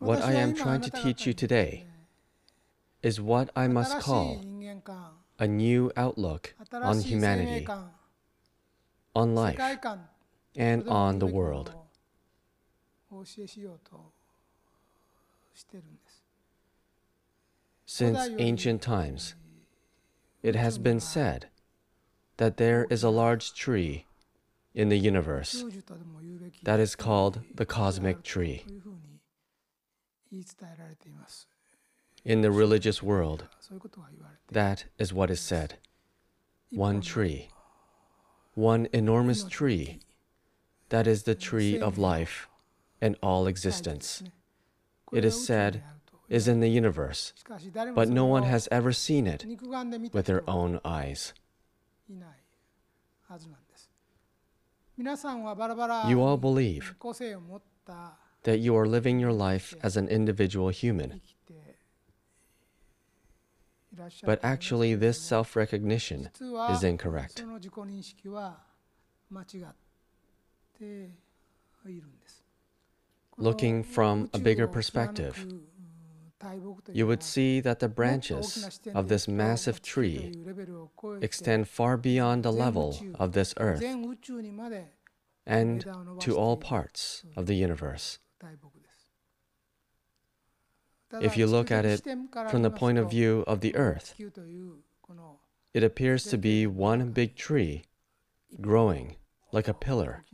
What I am trying to teach you today is what I must call a new outlook on humanity, on life, and on the world. Since ancient times, it has been said that there is a large tree in the universe that is called the cosmic tree. In the religious world, that is what is said. One tree, one enormous tree, that is the tree of life and all existence. It is said is in the universe, but no one has ever seen it with their own eyes. You all believe that you are living your life as an individual human. But actually, this self-recognition is incorrect. Looking from a bigger perspective, you would see that the branches of this massive tree extend far beyond the level of this earth and to all parts of the universe. If you look at it from the point of view of the earth, it appears to be one big tree growing like a pillar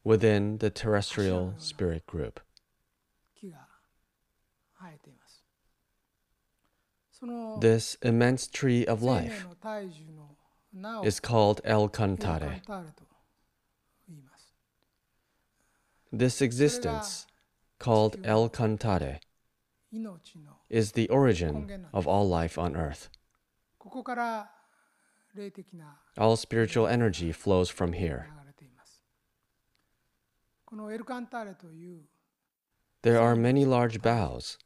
within the terrestrial spirit group. This immense tree of life is called El Cantare. This existence, called El Cantare, is the origin of all life on earth. All spiritual energy flows from here. There are many large boughs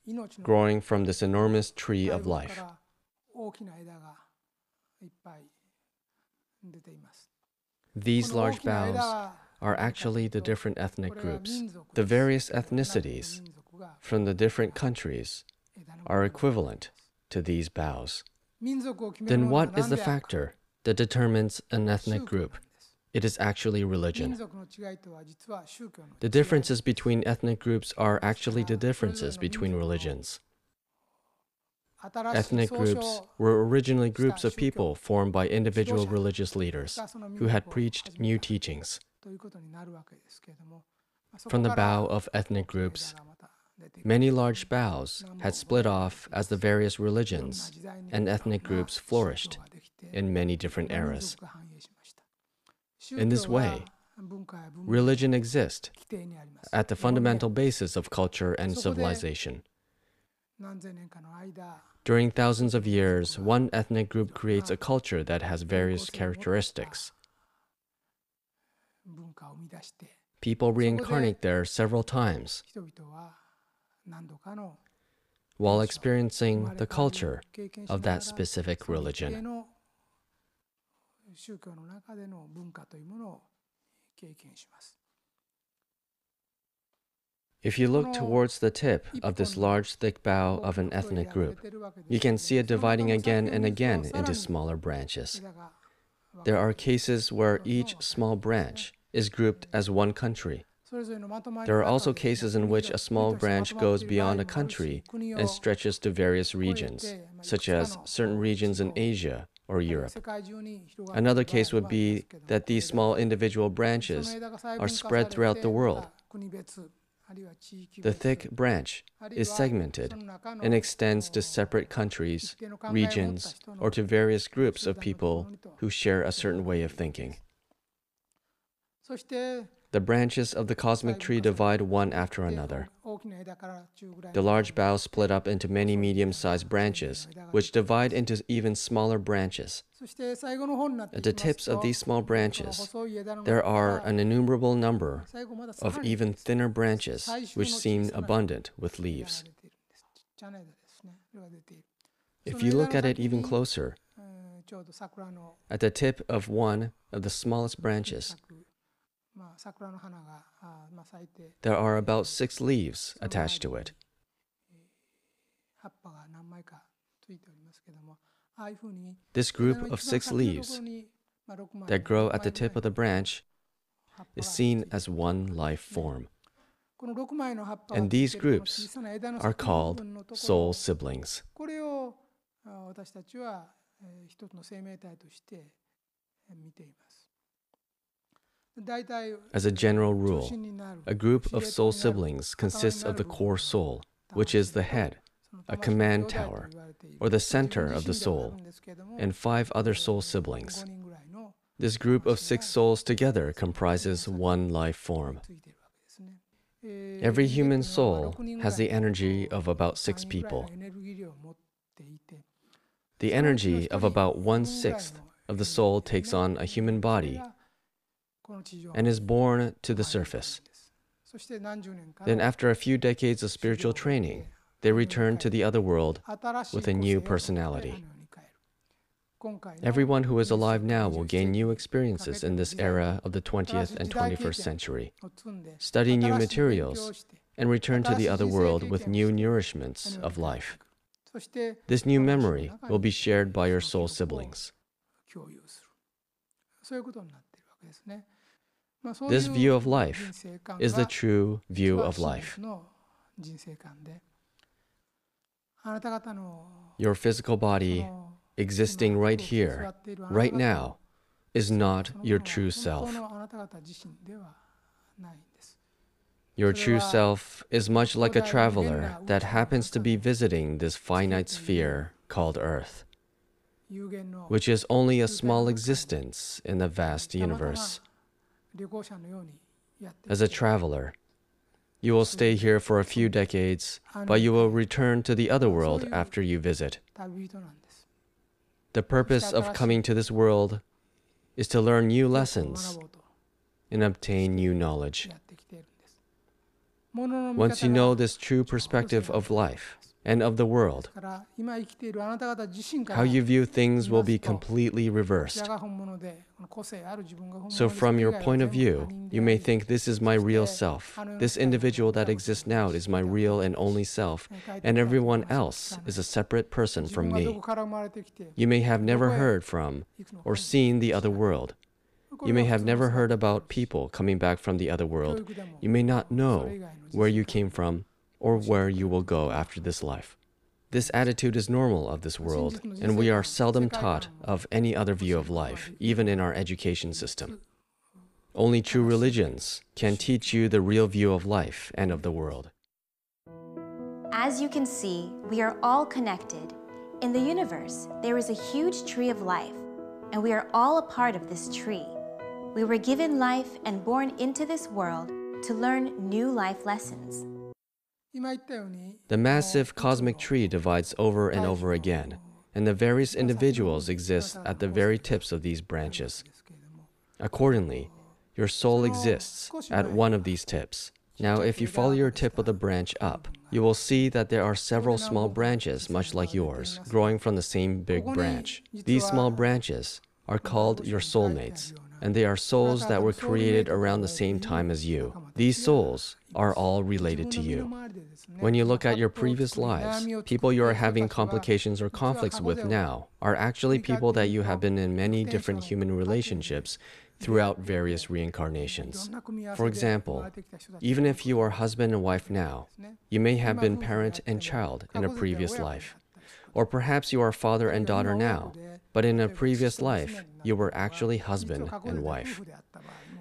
growing from this enormous tree of life. These large boughs are actually the different ethnic groups. The various ethnicities from the different countries are equivalent to these boughs. Then what is the factor that determines an ethnic group? It is actually religion. The differences between ethnic groups are actually the differences between religions. Ethnic groups were originally groups of people formed by individual religious leaders who had preached new teachings. From the bough of ethnic groups, many large boughs had split off as the various religions and ethnic groups flourished in many different eras. In this way, religion exists at the fundamental basis of culture and civilization. During thousands of years, one ethnic group creates a culture that has various characteristics. People reincarnate there several times while experiencing the culture of that specific religion. If you look towards the tip of this large, thick bough of an ethnic group, you can see it dividing again and again into smaller branches. There are cases where each small branch is grouped as one country. There are also cases in which a small branch goes beyond a country and stretches to various regions, such as certain regions in Asia or Europe. Another case would be that these small individual branches are spread throughout the world. The thick branch is segmented and extends to separate countries, regions, or to various groups of people who share a certain way of thinking. The branches of the cosmic tree divide one after another. The large boughs split up into many medium-sized branches, which divide into even smaller branches. At the tips of these small branches, there are an innumerable number of even thinner branches, which seem abundant with leaves. If you look at it even closer, at the tip of one of the smallest branches, there are about 6 leaves attached to it. This group of 6 leaves that grow at the tip of the branch is seen as one life form. And these groups are called soul siblings. As a general rule, a group of soul siblings consists of the core soul, which is the head, a command tower, or the center of the soul, and 5 other soul siblings. This group of 6 souls together comprises one life form. Every human soul has the energy of about 6 people. The energy of about 1/6 of the soul takes on a human body and is born to the surface. Then after a few decades of spiritual training, they return to the other world with a new personality. Everyone who is alive now will gain new experiences in this era of the 20th and 21st century, study new materials, and return to the other world with new nourishments of life. This new memory will be shared by your soul siblings. This view of life is the true view of life. Your physical body, existing right here, right now, is not your true self. Your true self is much like a traveler that happens to be visiting this finite sphere called Earth, which is only a small existence in the vast universe. As a traveler, you will stay here for a few decades, but you will return to the other world after you visit. The purpose of coming to this world is to learn new lessons and obtain new knowledge. Once you know this true perspective of life and of the world, how you view things will be completely reversed. So from your point of view, you may think this is my real self. This individual that exists now is my real and only self, and everyone else is a separate person from me. You may have never heard from or seen the other world. You may have never heard about people coming back from the other world. You may not know where you came from or where you will go after this life. This attitude is normal of this world, and we are seldom taught of any other view of life, even in our education system. Only true religions can teach you the real view of life and of the world. As you can see, we are all connected. In the universe, there is a huge tree of life, and we are all a part of this tree. We were given life and born into this world to learn new life lessons. The massive cosmic tree divides over and over again, and the various individuals exist at the very tips of these branches. Accordingly, your soul exists at one of these tips. Now, if you follow your tip of the branch up, you will see that there are several small branches, much like yours, growing from the same big branch. These small branches are called your soulmates, and they are souls that were created around the same time as you. These souls are all related to you. When you look at your previous lives, people you are having complications or conflicts with now are actually people that you have been in many different human relationships throughout various reincarnations. For example, even if you are husband and wife now, you may have been parent and child in a previous life. Or perhaps you are father and daughter now, but in a previous life, you were actually husband and wife.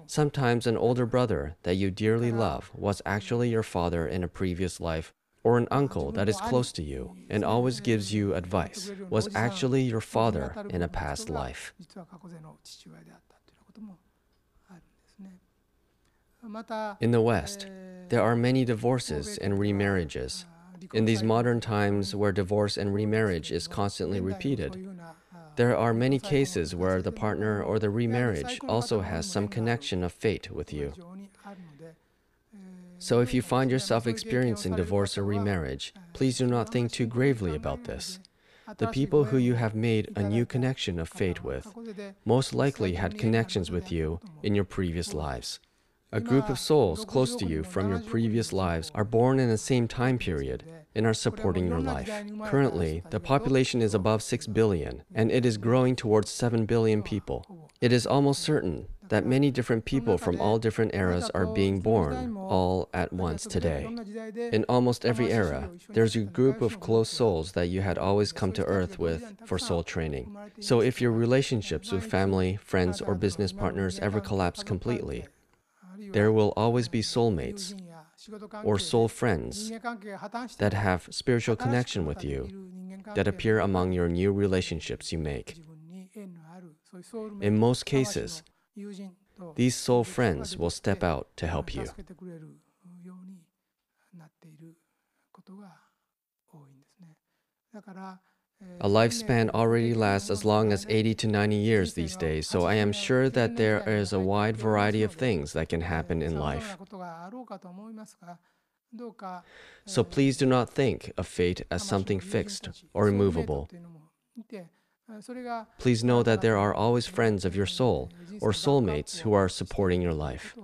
Sometimes an older brother that you dearly love was actually your father in a previous life, or an uncle that is close to you and always gives you advice was actually your father in a past life. In the West, there are many divorces and remarriages. In these modern times where divorce and remarriage is constantly repeated, there are many cases where the partner or the remarriage also has some connection of fate with you. So if you find yourself experiencing divorce or remarriage, please do not think too gravely about this. The people who you have made a new connection of fate with most likely had connections with you in your previous lives. A group of souls close to you from your previous lives are born in the same time period and are supporting your life. Currently, the population is above 6 billion, and it is growing towards 7 billion people. It is almost certain that many different people from all different eras are being born all at once today. In almost every era, there's a group of close souls that you had always come to Earth with for soul training. So if your relationships with family, friends, or business partners ever collapse completely, there will always be soulmates or soul friends that have spiritual connection with you that appear among your new relationships you make. In most cases, these soul friends will step out to help you. A lifespan already lasts as long as 80 to 90 years these days, so I am sure that there is a wide variety of things that can happen in life. So please do not think of fate as something fixed or immovable. Please know that there are always friends of your soul or soulmates who are supporting your life.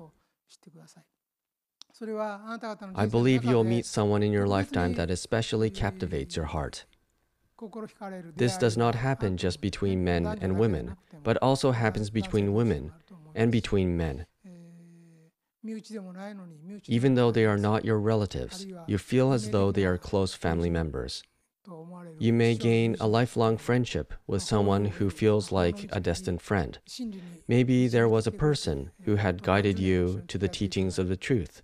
I believe you'll meet someone in your lifetime that especially captivates your heart. This does not happen just between men and women, but also happens between women and between men. Even though they are not your relatives, you feel as though they are close family members. You may gain a lifelong friendship with someone who feels like a distant friend. Maybe there was a person who had guided you to the teachings of the truth,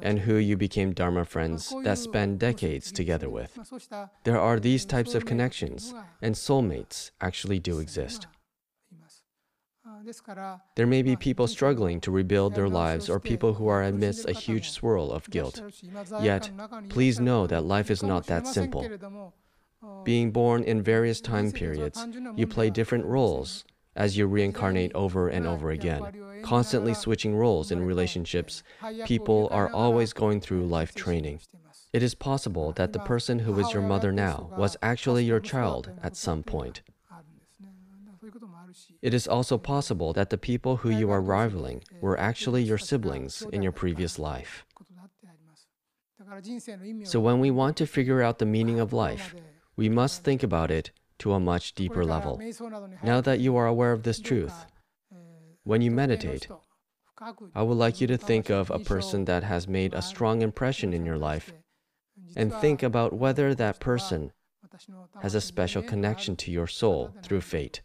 and who you became Dharma friends that spent decades together with. There are these types of connections, and soulmates actually do exist. There may be people struggling to rebuild their lives or people who are amidst a huge swirl of guilt. Yet, please know that life is not that simple. Being born in various time periods, you play different roles as you reincarnate over and over again. Constantly switching roles in relationships, people are always going through life training. It is possible that the person who is your mother now was actually your child at some point. It is also possible that the people who you are rivaling were actually your siblings in your previous life. So when we want to figure out the meaning of life, we must think about it to a much deeper level. Now that you are aware of this truth, when you meditate, I would like you to think of a person that has made a strong impression in your life and think about whether that person has a special connection to your soul through fate.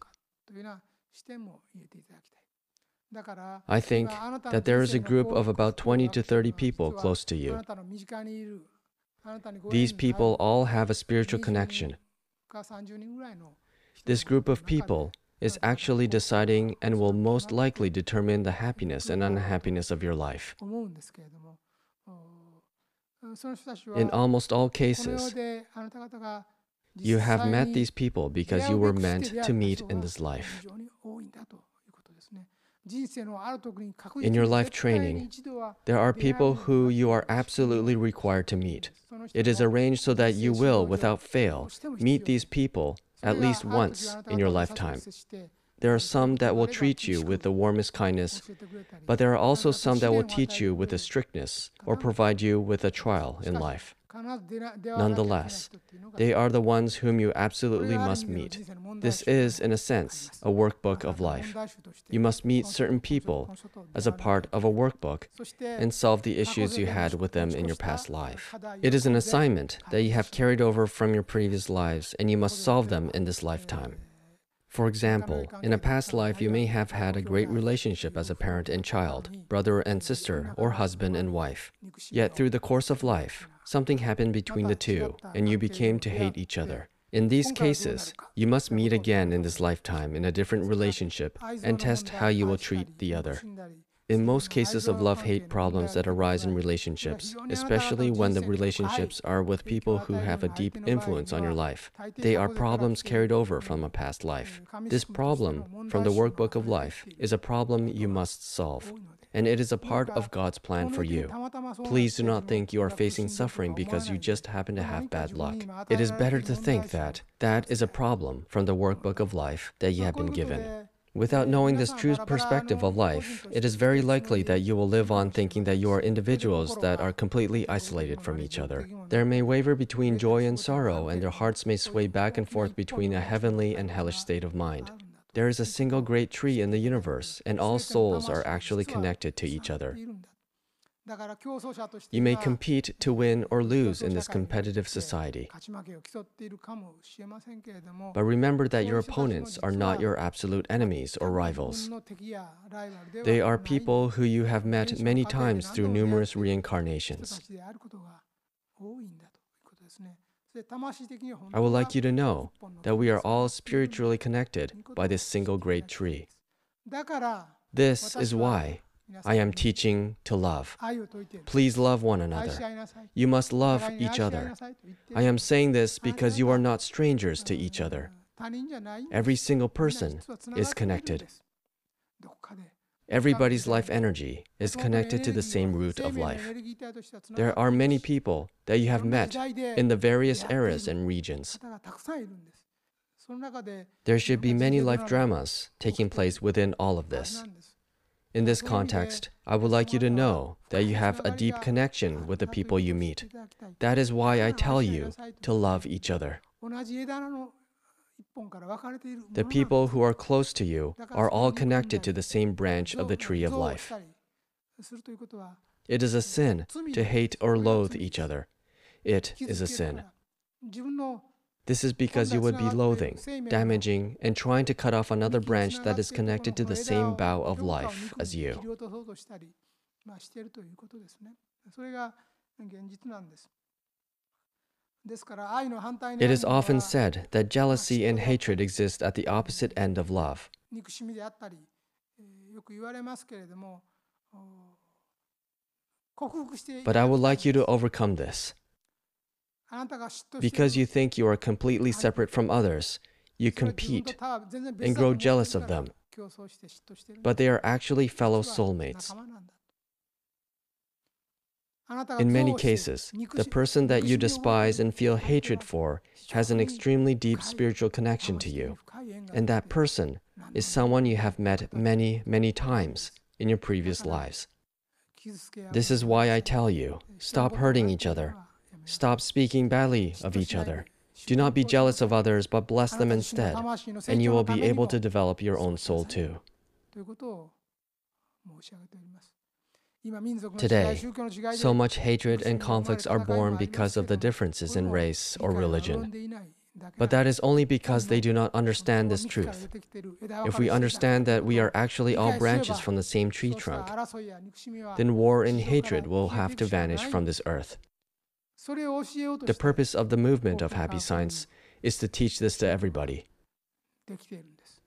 I think that there is a group of about 20 to 30 people close to you. These people all have a spiritual connection. This group of people is actually deciding and will most likely determine the happiness and unhappiness of your life. In almost all cases, you have met these people because you were meant to meet in this life. In your life training, there are people who you are absolutely required to meet. It is arranged so that you will, without fail, meet these people at least once in your lifetime. There are some that will treat you with the warmest kindness, but there are also some that will teach you with a strictness or provide you with a trial in life. Nonetheless, they are the ones whom you absolutely must meet. This is, in a sense, a workbook of life. You must meet certain people as a part of a workbook and solve the issues you had with them in your past life. It is an assignment that you have carried over from your previous lives, and you must solve them in this lifetime. For example, in a past life, you may have had a great relationship as a parent and child, brother and sister, or husband and wife. Yet through the course of life, something happened between the two, and you became to hate each other. In these cases, you must meet again in this lifetime in a different relationship and test how you will treat the other. In most cases of love-hate problems that arise in relationships, especially when the relationships are with people who have a deep influence on your life, they are problems carried over from a past life. This problem from the workbook of life is a problem you must solve, and it is a part of God's plan for you. Please do not think you are facing suffering because you just happen to have bad luck. It is better to think that that is a problem from the workbook of life that you have been given. Without knowing this true perspective of life, it is very likely that you will live on thinking that you are individuals that are completely isolated from each other. They may waver between joy and sorrow, and their hearts may sway back and forth between a heavenly and hellish state of mind. There is a single great tree in the universe, and all souls are actually connected to each other. You may compete to win or lose in this competitive society. But remember that your opponents are not your absolute enemies or rivals. They are people who you have met many times through numerous reincarnations. I would like you to know that we are all spiritually connected by this single great tree. This is why I am teaching to love. Please love one another. You must love each other. I am saying this because you are not strangers to each other. Every single person is connected. Everybody's life energy is connected to the same root of life. There are many people that you have met in the various eras and regions. There should be many life dramas taking place within all of this. In this context, I would like you to know that you have a deep connection with the people you meet. That is why I tell you to love each other. The people who are close to you are all connected to the same branch of the tree of life. It is a sin to hate or loathe each other. It is a sin. This is because you would be loathing, damaging, and trying to cut off another branch that is connected to the same bough of life as you. It is often said that jealousy and hatred exist at the opposite end of love. But I would like you to overcome this. Because you think you are completely separate from others, you compete and grow jealous of them. But they are actually fellow soulmates. In many cases, the person that you despise and feel hatred for has an extremely deep spiritual connection to you. And that person is someone you have met many, many times in your previous lives. This is why I tell you, stop hurting each other. Stop speaking badly of each other. Do not be jealous of others, but bless them instead, and you will be able to develop your own soul too. Today, so much hatred and conflicts are born because of the differences in race or religion. But that is only because they do not understand this truth. If we understand that we are actually all branches from the same tree trunk, then war and hatred will have to vanish from this earth. The purpose of the movement of Happy Science is to teach this to everybody.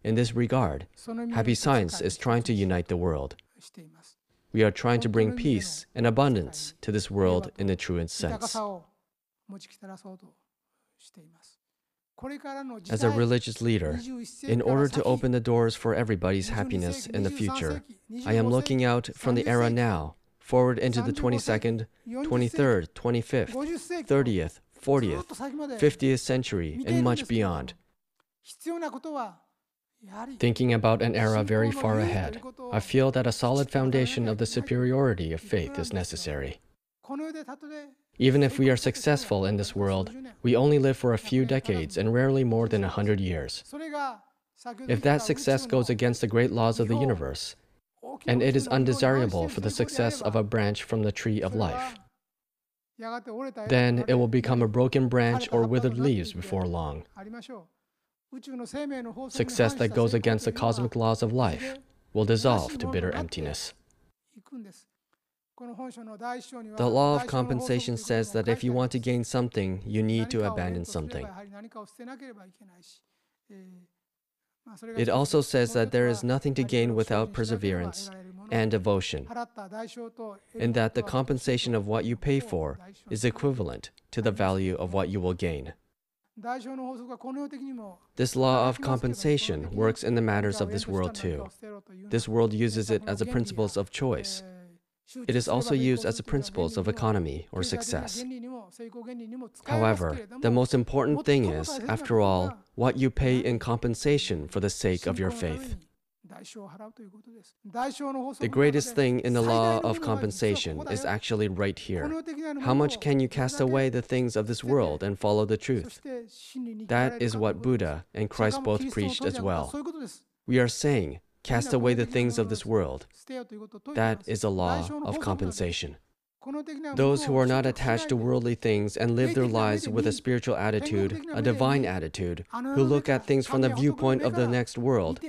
In this regard, Happy Science is trying to unite the world. We are trying to bring peace and abundance to this world in the truest sense. As a religious leader, in order to open the doors for everybody's happiness in the future, I am looking out from the era now forward into the 22nd, 23rd, 25th, 30th, 40th, 50th century, and much beyond. Thinking about an era very far ahead, I feel that a solid foundation of the superiority of faith is necessary. Even if we are successful in this world, we only live for a few decades and rarely more than 100 years. If that success goes against the great laws of the universe, and it is undesirable for the success of a branch from the tree of life, then it will become a broken branch or withered leaves before long. Success that goes against the cosmic laws of life will dissolve to bitter emptiness. The law of compensation says that if you want to gain something, you need to abandon something. It also says that there is nothing to gain without perseverance and devotion, and that the compensation of what you pay for is equivalent to the value of what you will gain. This law of compensation works in the matters of this world too. This world uses it as a principle of choice. It is also used as a principle of economy or success. However, the most important thing is, after all, what you pay in compensation for the sake of your faith. The greatest thing in the law of compensation is actually right here. How much can you cast away the things of this world and follow the truth? That is what Buddha and Christ both preached as well. We are saying, cast away the things of this world. That is a law of compensation. Those who are not attached to worldly things and live their lives with a spiritual attitude, a divine attitude, who look at things from the viewpoint of the next world,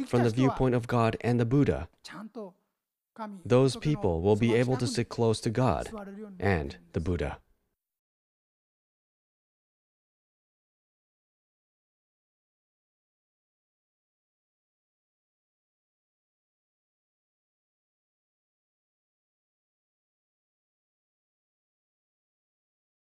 from the viewpoint of God and the Buddha, those people will be able to sit close to God and the Buddha.